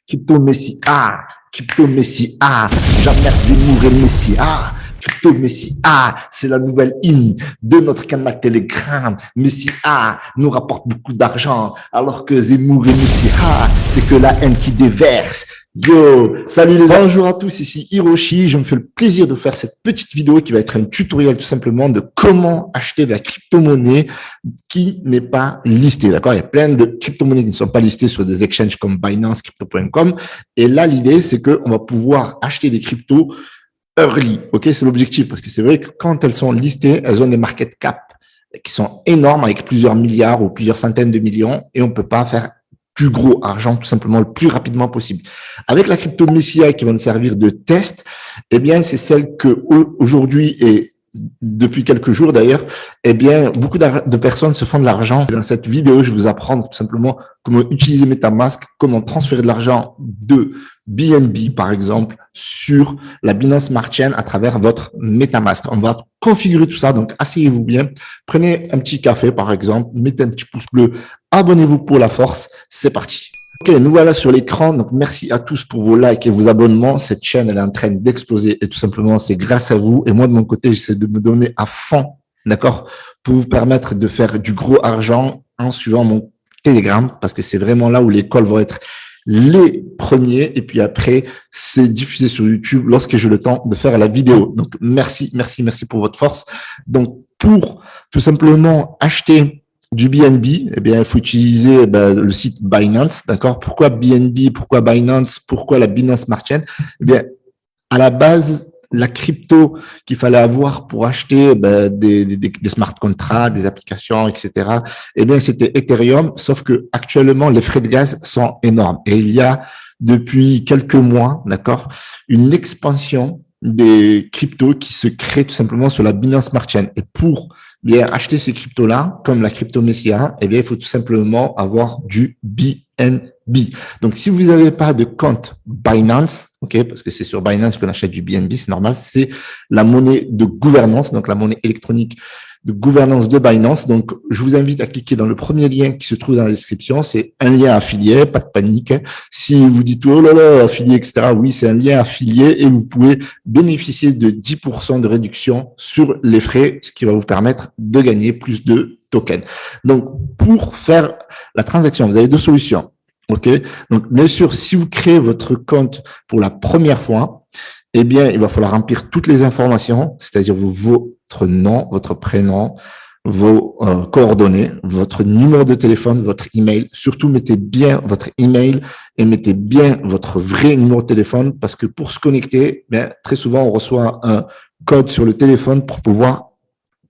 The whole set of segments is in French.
Crypto Messi, Crypto Messi, Jean-Marc Zemmour et Messi, Crypto Messi, c'est la nouvelle hymne de notre canal Telegram. Messi, nous rapporte beaucoup d'argent, alors que Zemmour et Messi, c'est que la haine qui déverse. Yo, salut les amis, bonjour à tous, ici Hiroshi. Je me fais le plaisir de faire cette petite vidéo qui va être un tutoriel tout simplement de comment acheter de la crypto-monnaie qui n'est pas listée, d'accord? Il y a plein de crypto-monnaies qui ne sont pas listées sur des exchanges comme Binance, Crypto.com. Et là, l'idée, c'est qu'on va pouvoir acheter des cryptos early, ok? C'est l'objectif parce que c'est vrai que quand elles sont listées, elles ont des market cap qui sont énormes avec plusieurs milliards ou plusieurs centaines de millions et on peut pas faire du gros argent tout simplement le plus rapidement possible. Avec la crypto Messia qui va nous servir de test, eh bien, c'est celle que aujourd'hui et depuis quelques jours d'ailleurs, eh bien, beaucoup de personnes se font de l'argent. Dans cette vidéo, je vais vous apprendre tout simplement comment utiliser MetaMask, comment transférer de l'argent de BNB, par exemple, sur la Binance Smart Chain à travers votre MetaMask. On va configurer tout ça. Donc, asseyez-vous bien. Prenez un petit café, par exemple. Mettez un petit pouce bleu. Abonnez-vous pour la force. C'est parti. Ok, nous voilà sur l'écran. Donc, merci à tous pour vos likes et vos abonnements. Cette chaîne, elle est en train d'exploser et tout simplement, c'est grâce à vous. Et moi, de mon côté, j'essaie de me donner à fond, d'accord, pour vous permettre de faire du gros argent en suivant mon Telegram parce que c'est vraiment là où les calls vont être les premiers. Et puis après, c'est diffusé sur YouTube lorsque j'ai le temps de faire la vidéo. Donc, merci pour votre force. Donc, pour tout simplement acheter du BNB, eh bien, il faut utiliser le site Binance, d'accord? Pourquoi BNB? Pourquoi Binance? Pourquoi la Binance Smart Chain? Eh bien, à la base, la crypto qu'il fallait avoir pour acheter des smart contracts, des applications, etc. Eh bien, c'était Ethereum, sauf que actuellement, les frais de gaz sont énormes. Et il y a depuis quelques mois, d'accord, une expansion des cryptos qui se créent tout simplement sur la Binance Smart Chain. Et pour bien acheter ces cryptos-là, comme la crypto Messia, eh bien, il faut tout simplement avoir du BNB. Donc, si vous n'avez pas de compte Binance, ok, parce que c'est sur Binance qu'on achète du BNB, c'est normal, c'est la monnaie de gouvernance, donc la monnaie électronique de gouvernance de Binance. Donc, je vous invite à cliquer dans le premier lien qui se trouve dans la description. C'est un lien affilié, pas de panique. Si vous dites, oh là là, affilié, etc. Oui, c'est un lien affilié et vous pouvez bénéficier de 10% de réduction sur les frais, ce qui va vous permettre de gagner plus de tokens. Donc, pour faire la transaction, vous avez deux solutions. OK? Donc, bien sûr, si vous créez votre compte pour la première fois, eh bien, il va falloir remplir toutes les informations, c'est-à-dire votre nom, votre prénom, vos coordonnées, votre numéro de téléphone, votre email. Surtout, mettez bien votre email et mettez bien votre vrai numéro de téléphone parce que pour se connecter, bien, très souvent, on reçoit un code sur le téléphone pour pouvoir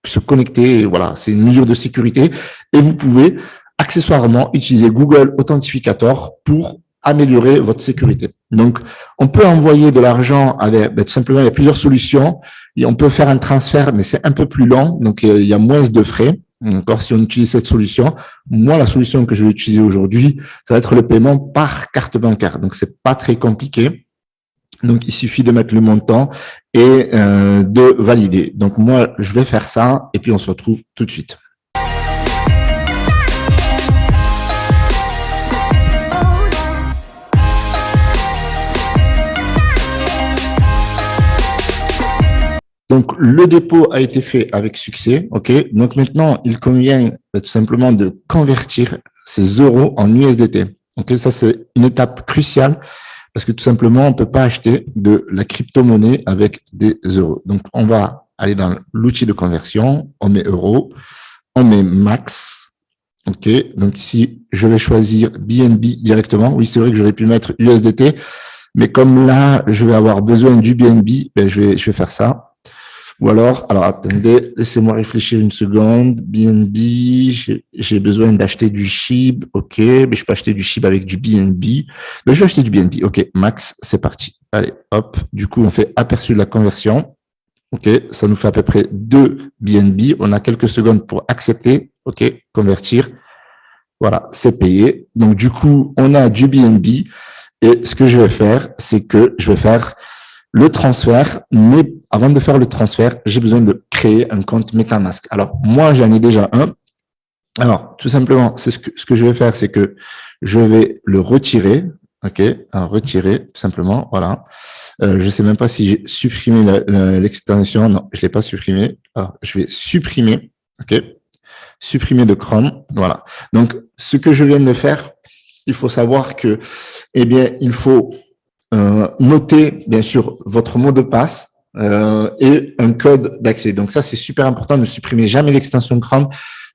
se connecter. Et voilà, c'est une mesure de sécurité. Et vous pouvez accessoirement utiliser Google Authentificator pour améliorer votre sécurité. Donc, on peut envoyer de l'argent avec, tout simplement, il y a plusieurs solutions. Et on peut faire un transfert, mais c'est un peu plus lent. Donc, il y a moins de frais. Encore si on utilise cette solution. Moi, la solution que je vais utiliser aujourd'hui, ça va être le paiement par carte bancaire. Donc, c'est pas très compliqué. Donc, il suffit de mettre le montant et de valider. Donc, moi, je vais faire ça et puis on se retrouve tout de suite. Donc, le dépôt a été fait avec succès. OK. Donc, maintenant, il convient tout simplement de convertir ces euros en USDT. OK. Ça, c'est une étape cruciale parce que tout simplement, on ne peut pas acheter de la crypto-monnaie avec des euros. Donc, on va aller dans l'outil de conversion. On met euros. On met max. OK. Donc, ici, je vais choisir BNB directement. Oui, c'est vrai que j'aurais pu mettre USDT. Mais comme là, je vais avoir besoin du BNB, ben, je vais faire ça. Ou alors attendez, laissez-moi réfléchir une seconde. BNB, j'ai besoin d'acheter du SHIB. OK, mais je peux acheter du SHIB avec du BNB. Mais je vais acheter du BNB. OK, max, c'est parti. Allez, hop. Du coup, on fait aperçu de la conversion. OK, ça nous fait à peu près 2 BNB. On a quelques secondes pour accepter. OK, convertir. Voilà, c'est payé. Donc, du coup, on a du BNB. Et ce que je vais faire, c'est que je vais faire le transfert, mais avant de faire le transfert, j'ai besoin de créer un compte MetaMask. Alors, moi, j'en ai déjà un. Alors, tout simplement, c'est ce que je vais faire, c'est que je vais le retirer. OK, alors retirer, tout simplement, voilà. Je sais même pas si j'ai supprimé l'extension. Non, je l'ai pas supprimé. Alors, je vais supprimer, OK, supprimer de Chrome, voilà. Donc, ce que je viens de faire, il faut savoir que, eh bien, il faut noter, bien sûr, votre mot de passe et un code d'accès. Donc, ça, c'est super important. Ne supprimez jamais l'extension Chrome,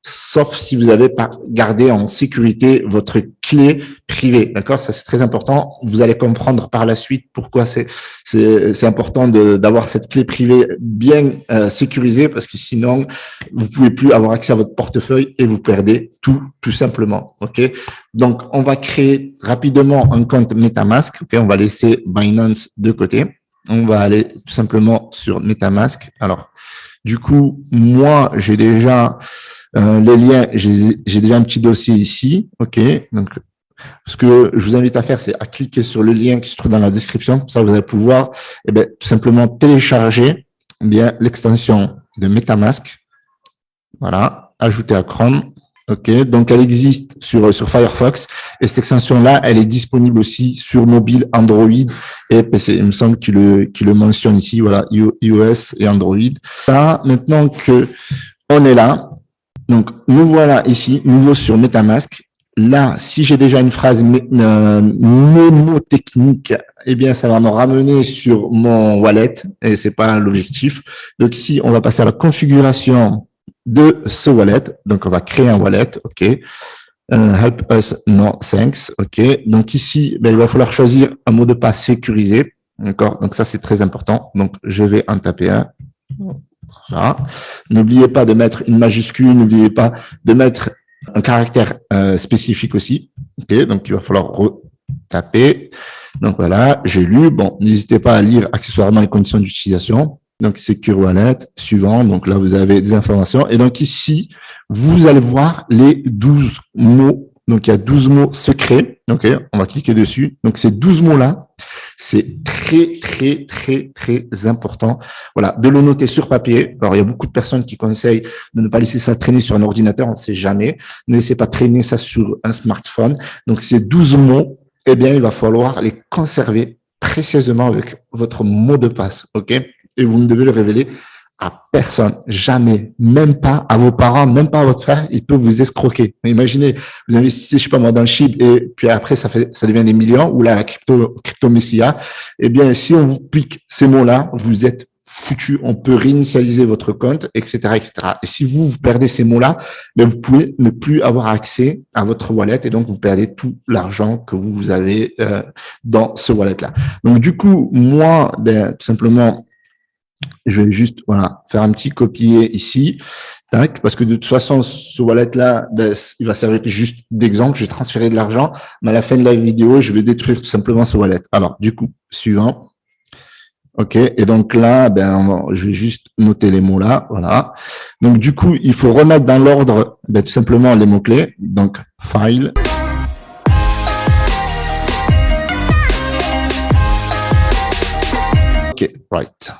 sauf si vous avez pas gardé en sécurité votre clé privée. D'accord? Ça, c'est très important. Vous allez comprendre par la suite pourquoi c'est important d'avoir cette clé privée bien sécurisée, parce que sinon, vous pouvez plus avoir accès à votre portefeuille et vous perdez tout simplement. OK? Donc, on va créer rapidement un compte MetaMask. OK? On va laisser Binance de côté. On va aller tout simplement sur MetaMask. Alors, du coup, moi, j'ai déjà les liens, j'ai déjà un petit dossier ici. OK. Donc, ce que je vous invite à faire, c'est à cliquer sur le lien qui se trouve dans la description. Ça, vous allez pouvoir tout simplement télécharger l'extension de MetaMask. Voilà. Ajouter à Chrome. OK. Donc, elle existe sur Firefox. Et cette extension-là, elle est disponible aussi sur mobile, Android et PC. Il me semble qu'il le mentionne ici. Voilà. iOS et Android. Ça, maintenant que on est là, donc, nous voilà ici, nouveau sur MetaMask. Là, si j'ai déjà une phrase mnémotechnique, eh bien, ça va me ramener sur mon wallet et c'est pas l'objectif. Donc, ici, on va passer à la configuration de ce wallet. Donc, on va créer un wallet. OK. Help us, no thanks. OK. Donc, ici, il va falloir choisir un mot de passe sécurisé. D'accord. Donc, ça, c'est très important. Donc, je vais en taper un. Voilà. N'oubliez pas de mettre une majuscule, n'oubliez pas de mettre un caractère spécifique aussi. OK, donc il va falloir retaper. Donc voilà, j'ai lu. Bon, n'hésitez pas à lire accessoirement les conditions d'utilisation. Donc Secure Wallet, suivant. Donc là, vous avez des informations. Et donc ici, vous allez voir les 12 mots. Donc il y a 12 mots secrets. OK, on va cliquer dessus. Donc ces 12 mots-là, c'est très important. Voilà, de le noter sur papier. Alors, il y a beaucoup de personnes qui conseillent de ne pas laisser ça traîner sur un ordinateur, on ne sait jamais. Ne laissez pas traîner ça sur un smartphone. Donc, ces 12 mots, eh bien, il va falloir les conserver précisément avec votre mot de passe, OK? Et vous ne devez le révéler à personne, jamais, même pas à vos parents, même pas à votre frère, il peut vous escroquer. Imaginez, vous investissez, je sais pas moi, dans le chip et puis après ça devient des millions ou là la crypto messia. Eh bien, si on vous pique ces mots-là, vous êtes foutu. On peut réinitialiser votre compte, etc., etc. Et si vous perdez ces mots-là, ben vous pouvez ne plus avoir accès à votre wallet et donc vous perdez tout l'argent que vous avez dans ce wallet-là. Donc du coup, moi, tout simplement, je vais juste faire un petit copier ici, tac, parce que de toute façon, ce wallet-là, il va servir juste d'exemple. J'ai transféré de l'argent, mais à la fin de la vidéo, je vais détruire tout simplement ce wallet. Alors, du coup, suivant. OK. Et donc là, je vais juste noter les mots là. Voilà. Donc, du coup, il faut remettre dans l'ordre, tout simplement les mots-clés. Donc, file. OK. Right.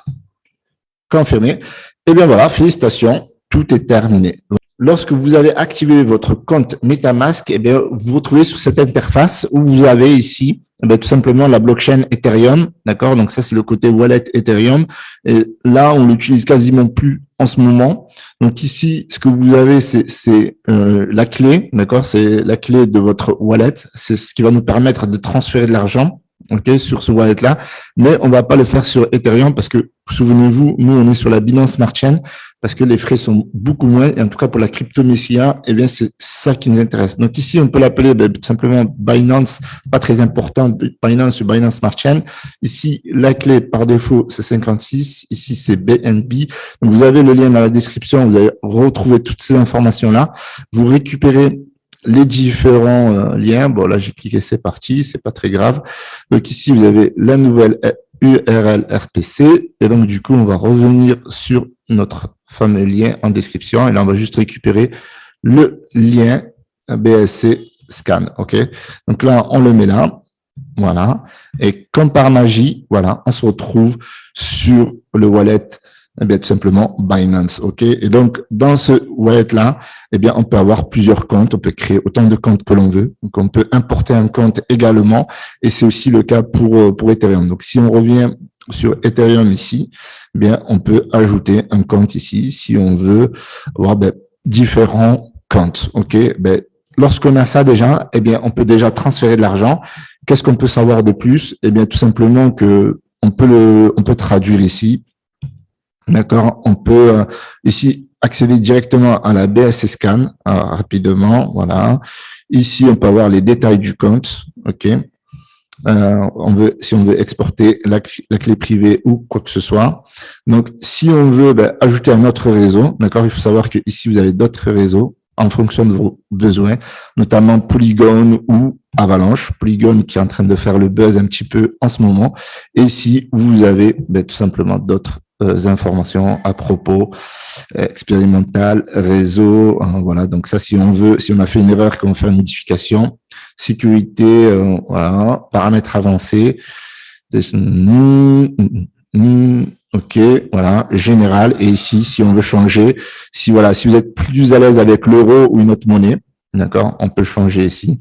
Confirmé. Eh bien voilà, félicitations, tout est terminé. Lorsque vous avez activé votre compte MetaMask, eh bien, vous vous retrouvez sur cette interface où vous avez ici tout simplement la blockchain Ethereum, d'accord? Donc ça, c'est le côté wallet Ethereum. Et là, on l'utilise quasiment plus en ce moment. Donc ici, ce que vous avez, c'est la clé, d'accord? C'est la clé de votre wallet. C'est ce qui va nous permettre de transférer de l'argent. OK, sur ce wallet-là, mais on va pas le faire sur Ethereum parce que, souvenez-vous, nous, on est sur la Binance Smart Chain parce que les frais sont beaucoup moins. Et en tout cas, pour la crypto messia, eh bien, c'est ça qui nous intéresse. Donc ici, on peut l'appeler tout simplement Binance, pas très important, Binance ou Binance Smart Chain. Ici, la clé par défaut, c'est 56. Ici, c'est BNB. Donc, vous avez le lien dans la description. Vous allez retrouver toutes ces informations-là. Vous récupérez les différents liens. Bon, là, j'ai cliqué, c'est parti, c'est pas très grave. Donc ici, vous avez la nouvelle URL RPC. Et donc, du coup, on va revenir sur notre fameux lien en description. Et là, on va juste récupérer le lien BSC scan. OK? Donc là, on le met là. Voilà. Et comme par magie, voilà, on se retrouve sur le wallet Eh bien, tout simplement Binance, ok. Et donc, dans ce wallet-là, eh bien, on peut avoir plusieurs comptes. On peut créer autant de comptes que l'on veut. Donc, on peut importer un compte également. Et c'est aussi le cas pour Ethereum. Donc, si on revient sur Ethereum ici, eh bien, on peut ajouter un compte ici si on veut avoir différents comptes, ok. Lorsqu'on a ça déjà, eh bien, on peut déjà transférer de l'argent. Qu'est-ce qu'on peut savoir de plus? Eh bien, tout simplement que on peut traduire ici. D'accord, on peut ici accéder directement à la BSC Scan rapidement, voilà. Ici, on peut avoir les détails du compte, ok. Si on veut exporter la clé privée ou quoi que ce soit. Donc, si on veut ajouter un autre réseau, d'accord, il faut savoir que ici vous avez d'autres réseaux en fonction de vos besoins, notamment Polygon ou Avalanche. Polygon qui est en train de faire le buzz un petit peu en ce moment. Et ici, vous avez tout simplement d'autres informations à propos expérimental, réseau, voilà. Donc ça, si on a fait une erreur, qu'on fait une modification, sécurité, voilà, paramètres avancés, ok, voilà, général. Et ici, si on veut changer, si vous êtes plus à l'aise avec l'euro ou une autre monnaie, d'accord, on peut changer ici.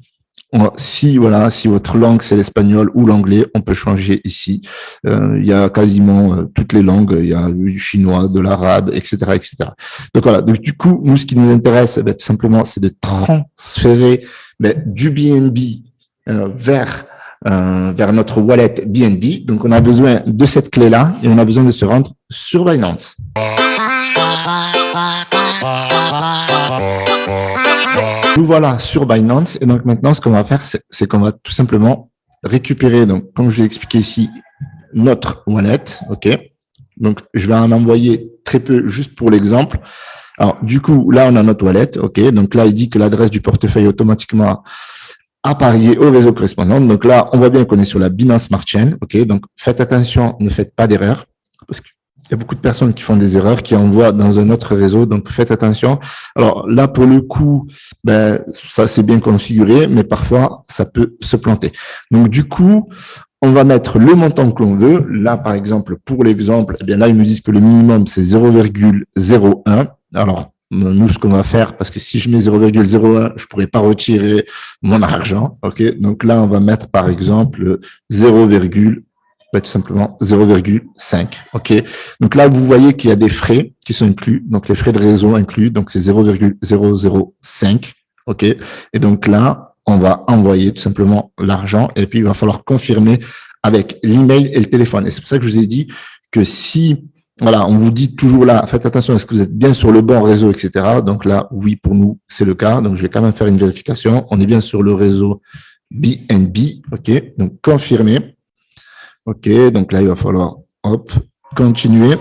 Si votre langue c'est l'espagnol ou l'anglais, on peut changer ici. Il y a quasiment toutes les langues. Il y a du chinois, de l'arabe, etc., etc. Donc voilà. Donc du coup, nous, ce qui nous intéresse, tout simplement, c'est de transférer du BNB vers notre wallet BNB. Donc on a besoin de cette clé-là et on a besoin de se rendre sur Binance. Nous voilà sur Binance et donc maintenant ce qu'on va faire c'est qu'on va tout simplement récupérer, donc comme je vous ai expliqué ici, notre wallet, ok. Donc je vais en envoyer très peu juste pour l'exemple. Alors du coup là on a notre wallet, ok. Donc là il dit que l'adresse du portefeuille automatiquement apparaît au réseau correspondant. Donc là on voit bien qu'on est sur la Binance Smart Chain, ok. Donc faites attention, ne faites pas d'erreur parce que il y a beaucoup de personnes qui font des erreurs, qui envoient dans un autre réseau, donc faites attention. Alors là, pour le coup, ça c'est bien configuré, mais parfois ça peut se planter. Donc du coup, on va mettre le montant que l'on veut. Là, par exemple, pour l'exemple, eh bien là ils nous disent que le minimum c'est 0,01. Alors nous, ce qu'on va faire, parce que si je mets 0,01, je pourrais pas retirer mon argent, ok. Donc là, on va mettre par exemple 0, tout simplement 0,5. OK. Donc là, vous voyez qu'il y a des frais qui sont inclus. Donc les frais de réseau inclus. Donc c'est 0,005. OK. Et donc là, on va envoyer tout simplement l'argent et puis il va falloir confirmer avec l'email et le téléphone. Et c'est pour ça que je vous ai dit que si, voilà, on vous dit toujours là, faites attention, est-ce que vous êtes bien sur le bon réseau, etc. Donc là, oui, pour nous, c'est le cas. Donc je vais quand même faire une vérification. On est bien sur le réseau BNB. OK. Donc confirmer. OK, donc là, il va falloir, continuer.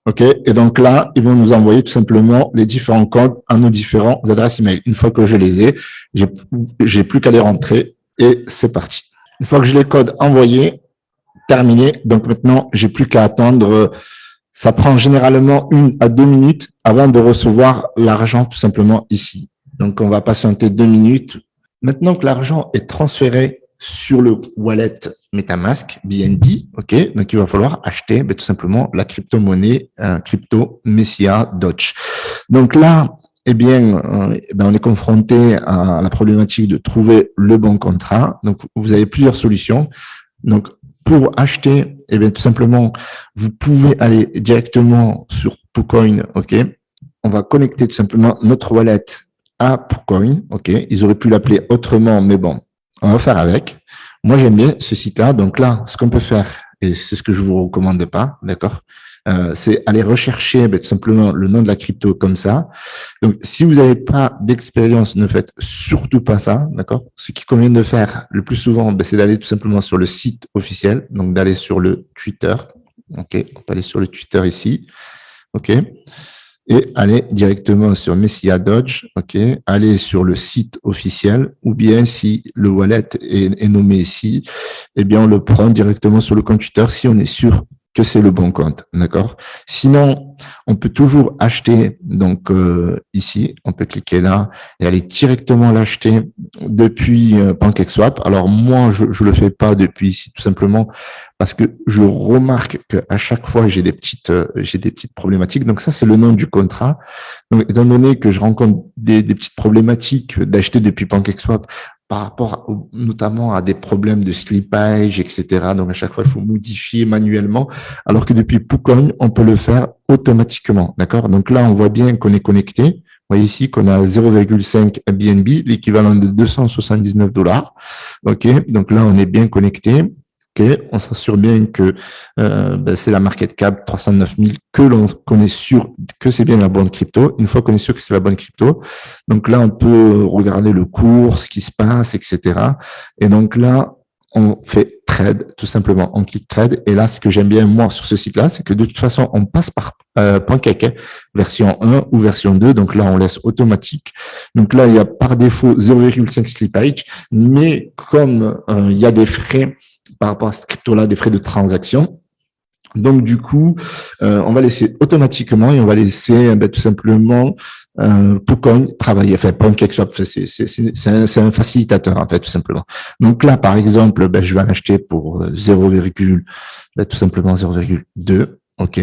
OK, et donc là, ils vont nous envoyer tout simplement les différents codes à nos différents adresses email. Une fois que je les ai, j'ai plus qu'à les rentrer et c'est parti. Une fois que j'ai les codes envoyés, terminé. Donc maintenant, j'ai plus qu'à attendre. Ça prend généralement 1 à 2 minutes avant de recevoir l'argent tout simplement ici. Donc, on va patienter 2 minutes. Maintenant que l'argent est transféré sur le wallet MetaMask BNB, ok, donc il va falloir acheter tout simplement la crypto-monnaie crypto Messia Doge. Donc là, on est confronté à la problématique de trouver le bon contrat. Donc vous avez plusieurs solutions. Donc pour acheter, tout simplement, vous pouvez aller directement sur PooCoin, ok. On va connecter tout simplement notre wallet à PooCoin, ok. Ils auraient pu l'appeler autrement, mais bon, on va faire avec. Moi, j'aime bien ce site-là. Donc là, ce qu'on peut faire, et c'est ce que je vous recommande pas, d'accord, c'est aller rechercher tout simplement le nom de la crypto comme ça. Donc, si vous n'avez pas d'expérience, ne faites surtout pas ça, d'accord. Ce qui convient de faire le plus souvent, c'est d'aller tout simplement sur le site officiel, donc d'aller sur le Twitter. Ok, on peut aller sur le Twitter ici. Ok. Et aller directement sur Messia Doge, ok, aller sur le site officiel, ou bien si le wallet est nommé ici, on le prend directement sur le compte Twitter si on est sûr que c'est le bon compte, d'accord? Sinon, on peut toujours acheter, donc ici, on peut cliquer là et aller directement l'acheter depuis PancakeSwap. Alors moi, je le fais pas depuis ici, tout simplement parce que je remarque qu'à chaque fois, j'ai des petites problématiques. Donc ça, c'est le nom du contrat. Donc, étant donné que je rencontre des petites problématiques d'acheter depuis PancakeSwap, par rapport notamment à des problèmes de slippage, etc. Donc, à chaque fois, il faut modifier manuellement, alors que depuis PooCoin, on peut le faire automatiquement. D'accord? Donc là, on voit bien qu'on est connecté. Vous voyez ici qu'on a 0,5 BNB, l'équivalent de 279 $. OK? Donc là, on est bien connecté. OK, on s'assure bien que c'est la market cap 309 000, qu'on est sûr que c'est bien la bonne crypto. Une fois qu'on est sûr que c'est la bonne crypto, donc là, on peut regarder le cours, ce qui se passe, etc. Et donc là, on fait trade, tout simplement. On clique trade. Et là, ce que j'aime bien, moi, sur ce site-là, c'est que de toute façon, on passe par Pancake, version 1 ou version 2. Donc là, on laisse automatique. Donc là, il y a par défaut 0,5 slippage. Mais comme il y a des frais par rapport à cette crypto-là, des frais de transaction, donc du coup, on va laisser automatiquement et on va laisser tout simplement PooCoin travailler. Enfin, PancakeSwap, c'est un facilitateur en fait, tout simplement. Donc là, par exemple, je vais en acheter pour 0, tout simplement 0,2. OK.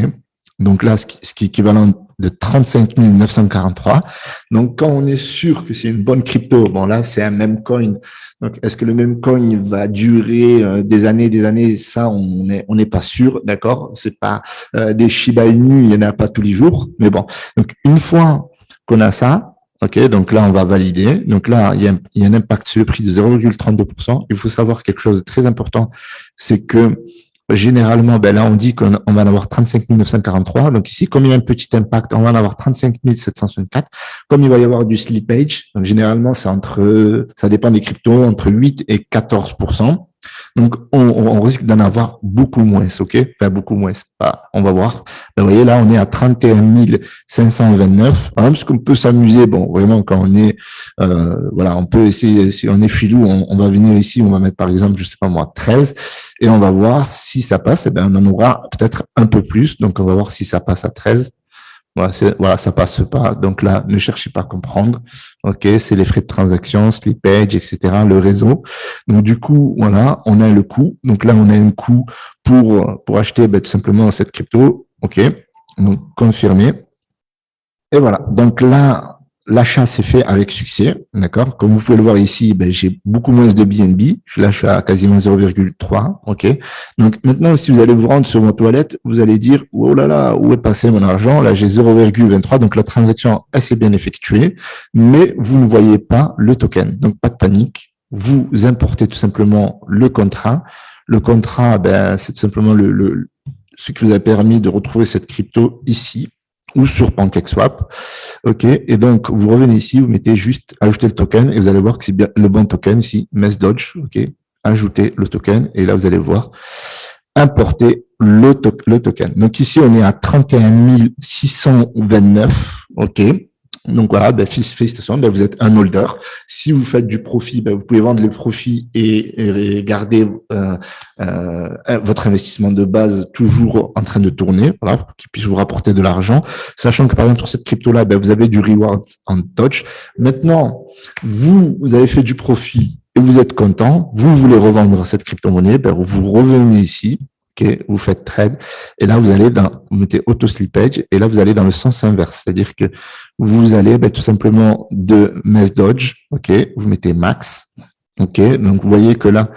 Donc là, ce qui est équivalent de 35 943. Donc, quand on est sûr que c'est une bonne crypto, bon là, c'est un même coin. Donc, est-ce que le même coin va durer des années? Ça, on n'est pas sûr, d'accord? C'est pas des Shiba Inu, il y en a pas tous les jours. Mais bon, donc une fois qu'on a ça, OK, donc là, on va valider. Donc là, il y a un impact sur le prix de 0,32%. Il faut savoir quelque chose de très important, c'est que généralement, là, on dit qu'on va en avoir 35 943. Donc ici, comme il y a un petit impact, on va en avoir 35 764. Comme il va y avoir du slippage, donc généralement, ça dépend des cryptos, entre 8 et 14%. Donc, on risque d'en avoir beaucoup moins, OK? Enfin, beaucoup moins, on va voir. Vous voyez, là, on est à 31 529. Par exemple, ce qu'on peut s'amuser, bon, vraiment, quand on est, voilà, on peut essayer, si on est filou, on va venir ici, on va mettre, par exemple, je sais pas moi, 13, et on va voir si ça passe, on en aura peut-être un peu plus. Donc, on va voir si ça passe à 13. Voilà, ça passe pas. Donc là, ne cherchez pas à comprendre. OK, c'est les frais de transaction, slippage, etc., le réseau. Donc du coup, voilà, on a le coût. Donc là, on a un coût pour acheter tout simplement cette crypto. OK, donc confirmer. Et voilà. Donc là, l'achat s'est fait avec succès, d'accord? Comme vous pouvez le voir ici, j'ai beaucoup moins de BNB. Là, je suis à quasiment 0,3, ok? Donc maintenant, si vous allez vous rendre sur votre toilette, vous allez dire, oh là là, où est passé mon argent? Là, j'ai 0,23, donc la transaction, elle s'est bien effectuée, mais vous ne voyez pas le token. Donc, pas de panique. Vous importez tout simplement le contrat. Le contrat, c'est tout simplement ce qui vous a permis de retrouver cette crypto ici ou sur PancakeSwap. OK. Et donc, vous revenez ici, vous mettez juste ajouter le token et vous allez voir que c'est bien le bon token ici, Mess Dodge. OK. Ajouter le token et là, vous allez voir importer le token. Donc ici, on est à 31 629. OK. Donc voilà, félicitations, vous êtes un holder. Si vous faites du profit, vous pouvez vendre le profit et garder votre investissement de base toujours en train de tourner, voilà, pour qu'il puisse vous rapporter de l'argent. Sachant que par exemple sur cette crypto-là, vous avez du reward en Dodge. Maintenant, vous avez fait du profit et vous êtes content, vous voulez revendre cette crypto-monnaie, vous revenez ici. Okay, vous faites trade et là vous mettez auto slippage et là vous allez dans le sens inverse, c'est-à-dire que vous allez tout simplement de Mess Dodge, ok, vous mettez max, ok, donc vous voyez que là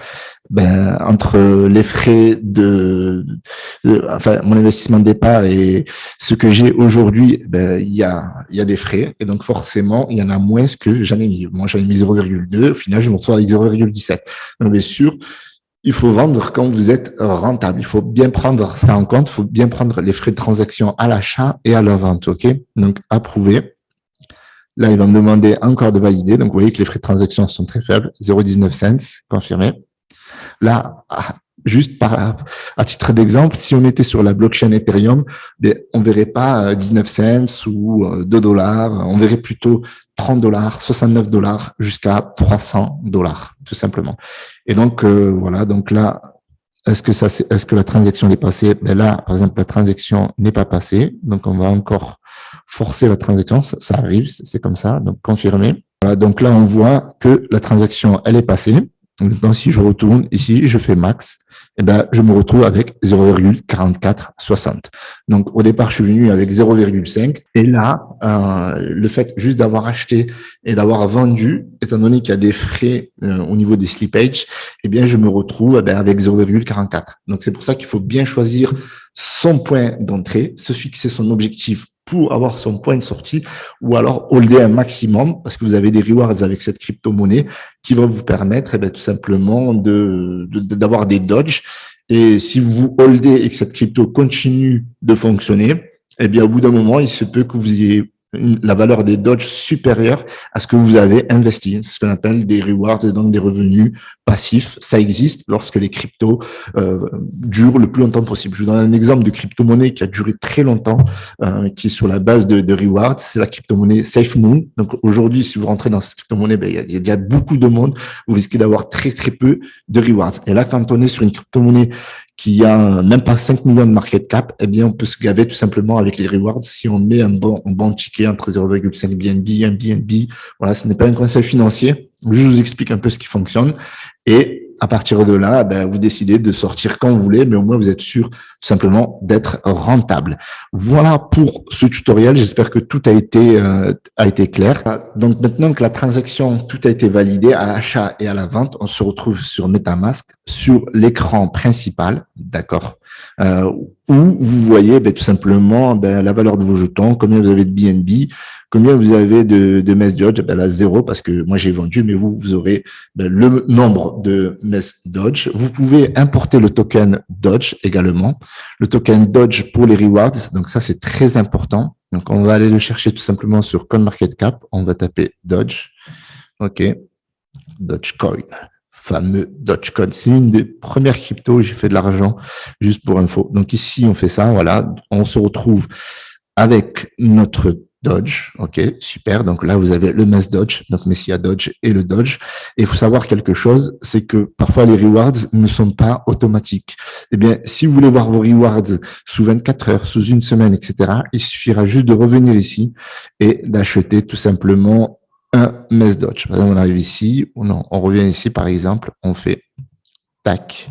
entre les frais enfin mon investissement de départ et ce que j'ai aujourd'hui, il y a des frais et donc forcément il y en a moins que j'en ai mis. Moi j'en ai mis 0,2, au final je me retrouve avec 0,17. Donc bien sûr, il faut vendre quand vous êtes rentable. Il faut bien prendre ça en compte. Il faut bien prendre les frais de transaction à l'achat et à la vente. OK? Donc, approuver. Là, il va me demander encore de valider. Donc, vous voyez que les frais de transaction sont très faibles. 0,19 cents. Confirmé. Là, juste à titre d'exemple, si on était sur la blockchain Ethereum, on verrait pas 19 cents ou 2 $. On verrait plutôt 30 $, 69 $, jusqu'à 300 $, tout simplement. Et donc, voilà. Donc là, est-ce que la transaction est passée? Ben là, par exemple, la transaction n'est pas passée. Donc, on va encore forcer la transaction. Ça arrive, c'est comme ça. Donc, confirmer. Voilà, donc là, on voit que la transaction, elle est passée. Maintenant, si je retourne ici, je fais max, eh ben, je me retrouve avec 0,4460. Donc, au départ, je suis venu avec 0,5. Et là, le fait juste d'avoir acheté et d'avoir vendu, étant donné qu'il y a des frais au niveau des slippage, eh bien, je me retrouve avec 0,44. Donc, c'est pour ça qu'il faut bien choisir son point d'entrée, se fixer son objectif pour avoir son point de sortie, ou alors holder un maximum parce que vous avez des rewards avec cette crypto-monnaie qui va vous permettre tout simplement d'avoir des dodges. Et si vous holdez et que cette crypto continue de fonctionner, eh bien, au bout d'un moment, il se peut que vous ayez la valeur des dodges supérieure à ce que vous avez investi. C'est ce qu'on appelle des rewards et donc des revenus passifs. Ça existe lorsque les cryptos durent le plus longtemps possible. Je vous donne un exemple de crypto-monnaie qui a duré très longtemps, qui est sur la base de rewards. C'est la crypto-monnaie SafeMoon. Donc aujourd'hui, si vous rentrez dans cette crypto-monnaie, il y a beaucoup de monde. Vous risquez d'avoir très très peu de rewards. Et là, quand on est sur une crypto-monnaie qui a même pas 5 millions de market cap, eh bien, on peut se gaver tout simplement avec les rewards si on met un bon ticket entre 0,5 BNB, 1 BNB. Voilà, ce n'est pas un conseil financier. Je vous explique un peu ce qui fonctionne. Et à partir de là, vous décidez de sortir quand vous voulez, mais au moins vous êtes sûr tout simplement d'être rentable. Voilà pour ce tutoriel. J'espère que tout a été clair. Donc maintenant que la transaction, tout a été validé à l'achat et à la vente, on se retrouve sur MetaMask, sur l'écran principal, d'accord, où vous voyez tout simplement la valeur de vos jetons, combien vous avez de BNB, combien vous avez de Mess Dodge. Là, 0 parce que moi j'ai vendu, mais vous aurez le nombre de Mess Dodge. Vous pouvez importer le token Dodge également, le token Dodge pour les rewards. Donc ça, c'est très important. Donc on va aller le chercher tout simplement sur CoinMarketCap. On va taper Dodge. OK. Dogecoin. Fameux Dogecoin. C'est une des premières cryptos où j'ai fait de l'argent, juste pour info. Donc ici, on fait ça. Voilà. On se retrouve avec notre Dodge, ok, super. Donc là, vous avez le Mass Dodge, donc Messia Dodge et le Dodge. Et il faut savoir quelque chose, c'est que parfois les rewards ne sont pas automatiques. Eh bien, si vous voulez voir vos rewards sous 24 heures, sous une semaine, etc., il suffira juste de revenir ici et d'acheter tout simplement un Mass Dodge. Par exemple, on arrive ici, ou non, on revient ici, par exemple, on fait tac.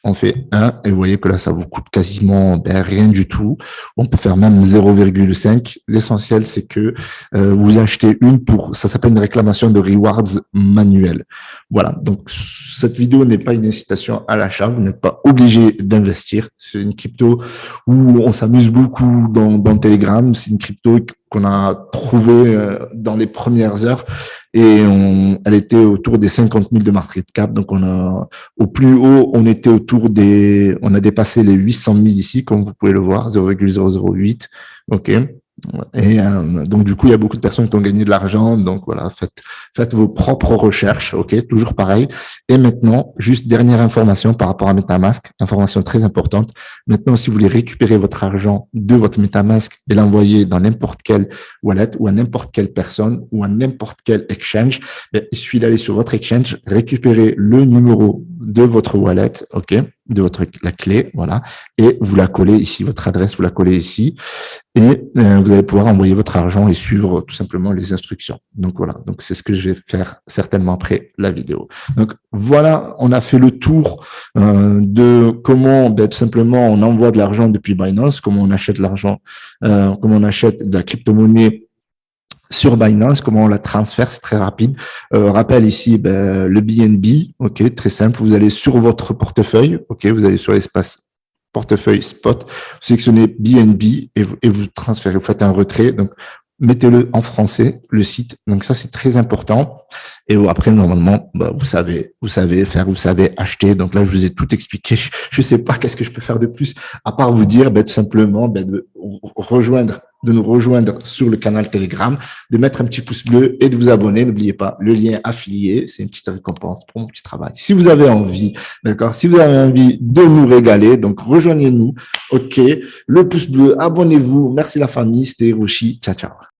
On fait 1 et vous voyez que là, ça vous coûte quasiment rien du tout. On peut faire même 0,5. L'essentiel, c'est que vous achetez une ça s'appelle une réclamation de rewards manuel. Voilà. Donc, cette vidéo n'est pas une incitation à l'achat. Vous n'êtes pas obligé d'investir. C'est une crypto où on s'amuse beaucoup dans Telegram. C'est une crypto qu'on a trouvée dans les premières heures et elle était autour des 50 000 de market cap. Donc, au plus haut, on a dépassé les 800 000 ici, comme vous pouvez le voir, 0,008. OK. Et donc, du coup, il y a beaucoup de personnes qui ont gagné de l'argent. Donc, voilà, faites vos propres recherches. OK, toujours pareil. Et maintenant, juste dernière information par rapport à MetaMask, information très importante. Maintenant, si vous voulez récupérer votre argent de votre MetaMask et l'envoyer dans n'importe quelle wallet ou à n'importe quelle personne ou à n'importe quel exchange, il suffit d'aller sur votre exchange, récupérer le numéro de votre wallet, OK, la clé, voilà, et vous la collez ici, votre adresse, vous la collez ici, et vous allez pouvoir envoyer votre argent et suivre tout simplement les instructions. Donc voilà, donc c'est ce que je vais faire certainement après la vidéo. Donc voilà, on a fait le tour de comment tout simplement on envoie de l'argent depuis Binance, comment on achète l'argent, comment on achète de la crypto-monnaie sur Binance, comment on la transfère, c'est très rapide. Rappel ici, le BNB, ok, très simple. Vous allez sur votre portefeuille, ok, vous allez sur l'espace portefeuille spot, vous sélectionnez BNB et vous transférez, vous faites un retrait. Donc, mettez-le en français, le site. Donc ça, c'est très important. Et après, normalement, vous savez faire, vous savez acheter. Donc là, je vous ai tout expliqué. Je sais pas qu'est-ce que je peux faire de plus, à part vous dire, tout simplement, de nous rejoindre sur le canal Telegram, de mettre un petit pouce bleu et de vous abonner. N'oubliez pas, le lien affilié, c'est une petite récompense pour mon petit travail. Si vous avez envie, d'accord, si vous avez envie de nous régaler, donc rejoignez-nous. OK, le pouce bleu, abonnez-vous. Merci la famille, c'était Hiroshi. Ciao, ciao.